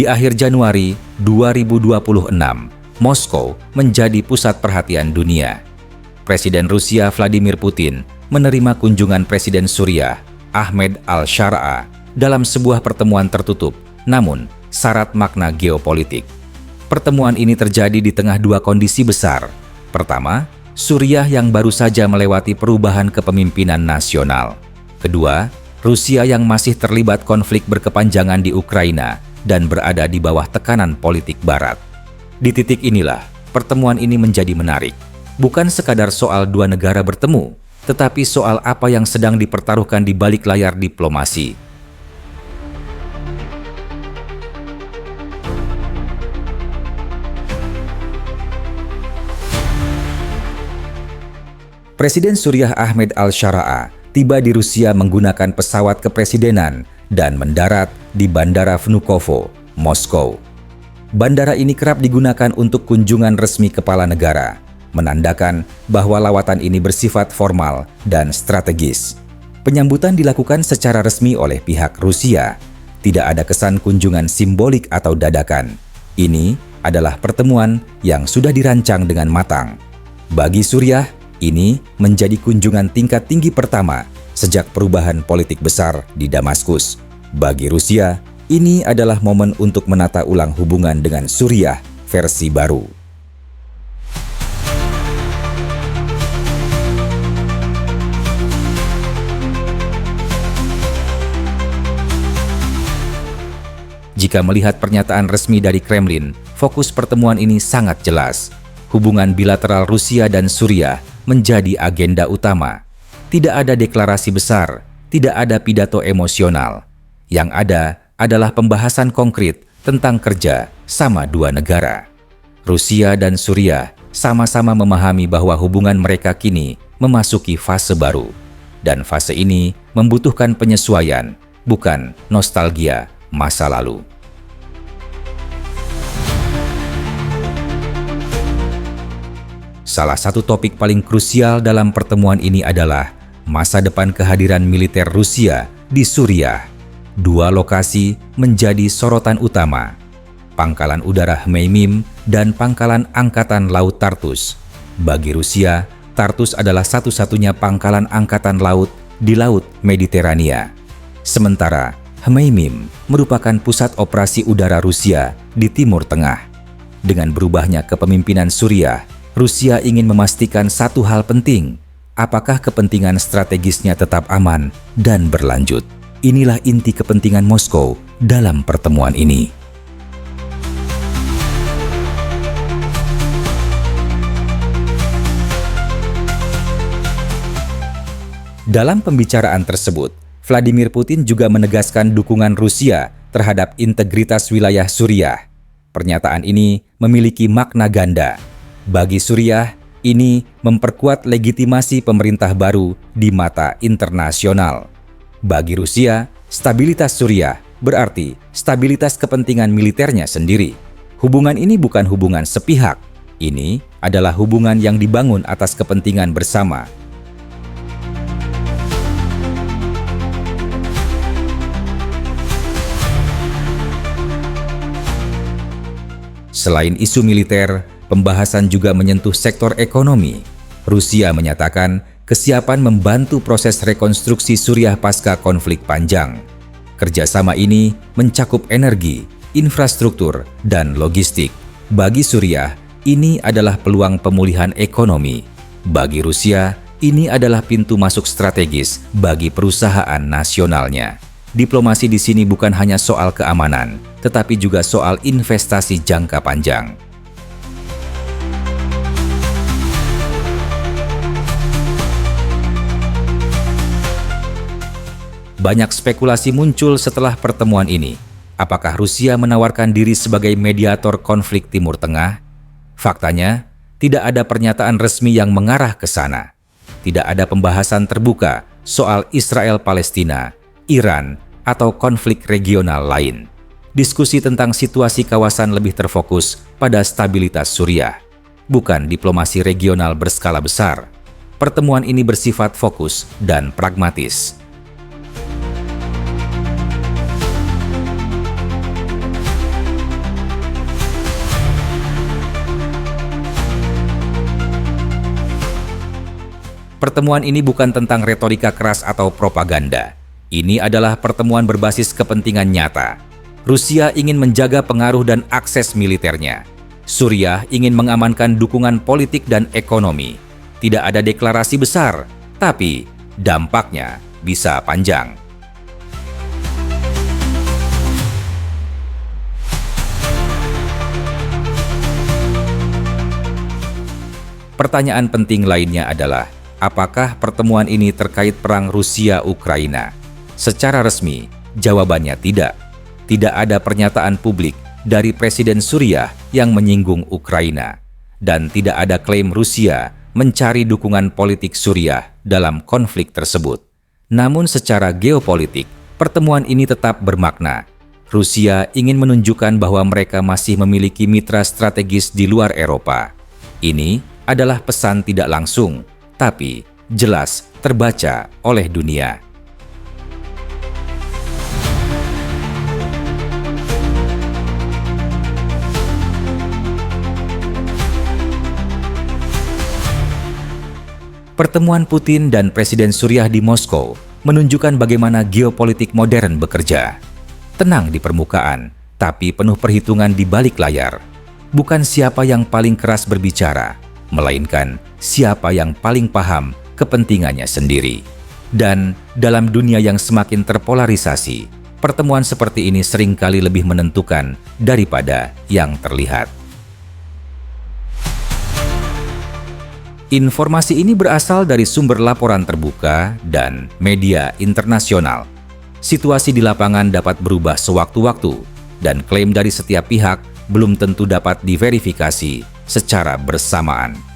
Di akhir Januari 2026, Moskow menjadi pusat perhatian dunia. Presiden Rusia Vladimir Putin menerima kunjungan Presiden Suriah Ahmed al-Shara dalam sebuah pertemuan tertutup, namun syarat makna geopolitik. Pertemuan ini terjadi di tengah dua kondisi besar. Pertama, Suriah yang baru saja melewati perubahan kepemimpinan nasional. Kedua, Rusia yang masih terlibat konflik berkepanjangan di Ukraina dan berada di bawah tekanan politik Barat. Di titik inilah, pertemuan ini menjadi menarik. Bukan sekadar soal dua negara bertemu, tetapi soal apa yang sedang dipertaruhkan di balik layar diplomasi. Presiden Suriah Ahmed al-Shara tiba di Rusia menggunakan pesawat kepresidenan dan mendarat di Bandara Vnukovo, Moskow. Bandara ini kerap digunakan untuk kunjungan resmi kepala negara, menandakan bahwa lawatan ini bersifat formal dan strategis. Penyambutan dilakukan secara resmi oleh pihak Rusia. Tidak ada kesan kunjungan simbolik atau dadakan. Ini adalah pertemuan yang sudah dirancang dengan matang. Bagi Suriah, ini menjadi kunjungan tingkat tinggi pertama sejak perubahan politik besar di Damaskus. Bagi Rusia, ini adalah momen untuk menata ulang hubungan dengan Suriah versi baru. Jika melihat pernyataan resmi dari Kremlin, fokus pertemuan ini sangat jelas. Hubungan bilateral Rusia dan Suriah menjadi agenda utama. Tidak ada deklarasi besar, tidak ada pidato emosional. Yang ada adalah pembahasan konkret tentang kerja sama dua negara. Rusia dan Suriah sama-sama memahami bahwa hubungan mereka kini memasuki fase baru. Dan fase ini membutuhkan penyesuaian, bukan nostalgia masa lalu. Salah satu topik paling krusial dalam pertemuan ini adalah masa depan kehadiran militer Rusia di Suriah. Dua lokasi menjadi sorotan utama, Pangkalan Udara Hmeimim dan Pangkalan Angkatan Laut Tartus. Bagi Rusia, Tartus adalah satu-satunya pangkalan angkatan laut di Laut Mediterania. Sementara Hmeimim merupakan pusat operasi udara Rusia di Timur Tengah. Dengan berubahnya kepemimpinan Suriah, Rusia ingin memastikan satu hal penting, apakah kepentingan strategisnya tetap aman dan berlanjut. Inilah inti kepentingan Moskow dalam pertemuan ini. Dalam pembicaraan tersebut, Vladimir Putin juga menegaskan dukungan Rusia terhadap integritas wilayah Suriah. Pernyataan ini memiliki makna ganda. Bagi Suriah, ini memperkuat legitimasi pemerintah baru di mata internasional. Bagi Rusia, stabilitas Suriah berarti stabilitas kepentingan militernya sendiri. Hubungan ini bukan hubungan sepihak. Ini adalah hubungan yang dibangun atas kepentingan bersama. Selain isu militer, pembahasan juga menyentuh sektor ekonomi. Rusia menyatakan kesiapan membantu proses rekonstruksi Suriah pasca konflik panjang. Kerjasama ini mencakup energi, infrastruktur, dan logistik. Bagi Suriah, ini adalah peluang pemulihan ekonomi. Bagi Rusia, ini adalah pintu masuk strategis bagi perusahaan nasionalnya. Diplomasi di sini bukan hanya soal keamanan, tetapi juga soal investasi jangka panjang. Banyak spekulasi muncul setelah pertemuan ini. Apakah Rusia menawarkan diri sebagai mediator konflik Timur Tengah? Faktanya, tidak ada pernyataan resmi yang mengarah ke sana. Tidak ada pembahasan terbuka soal Israel-Palestina, Iran, atau konflik regional lain. Diskusi tentang situasi kawasan lebih terfokus pada stabilitas Suriah, bukan diplomasi regional berskala besar. Pertemuan ini bersifat fokus dan pragmatis. Pertemuan ini bukan tentang retorika keras atau propaganda. Ini adalah pertemuan berbasis kepentingan nyata. Rusia ingin menjaga pengaruh dan akses militernya. Suriah ingin mengamankan dukungan politik dan ekonomi. Tidak ada deklarasi besar, tapi dampaknya bisa panjang. Pertanyaan penting lainnya adalah, apakah pertemuan ini terkait perang Rusia-Ukraina? Secara resmi, jawabannya tidak. Tidak ada pernyataan publik dari Presiden Suriah yang menyinggung Ukraina. Dan tidak ada klaim Rusia mencari dukungan politik Suriah dalam konflik tersebut. Namun secara geopolitik, pertemuan ini tetap bermakna. Rusia ingin menunjukkan bahwa mereka masih memiliki mitra strategis di luar Eropa. Ini adalah pesan tidak langsung, tapi jelas terbaca oleh dunia. Pertemuan Putin dan Presiden Suriah di Moskow menunjukkan bagaimana geopolitik modern bekerja. Tenang di permukaan, tapi penuh perhitungan di balik layar. Bukan siapa yang paling keras berbicara, melainkan siapa yang paling paham kepentingannya sendiri. Dan dalam dunia yang semakin terpolarisasi, pertemuan seperti ini seringkali lebih menentukan daripada yang terlihat. Informasi ini berasal dari sumber laporan terbuka dan media internasional. Situasi di lapangan dapat berubah sewaktu-waktu, dan klaim dari setiap pihak belum tentu dapat diverifikasi secara bersamaan.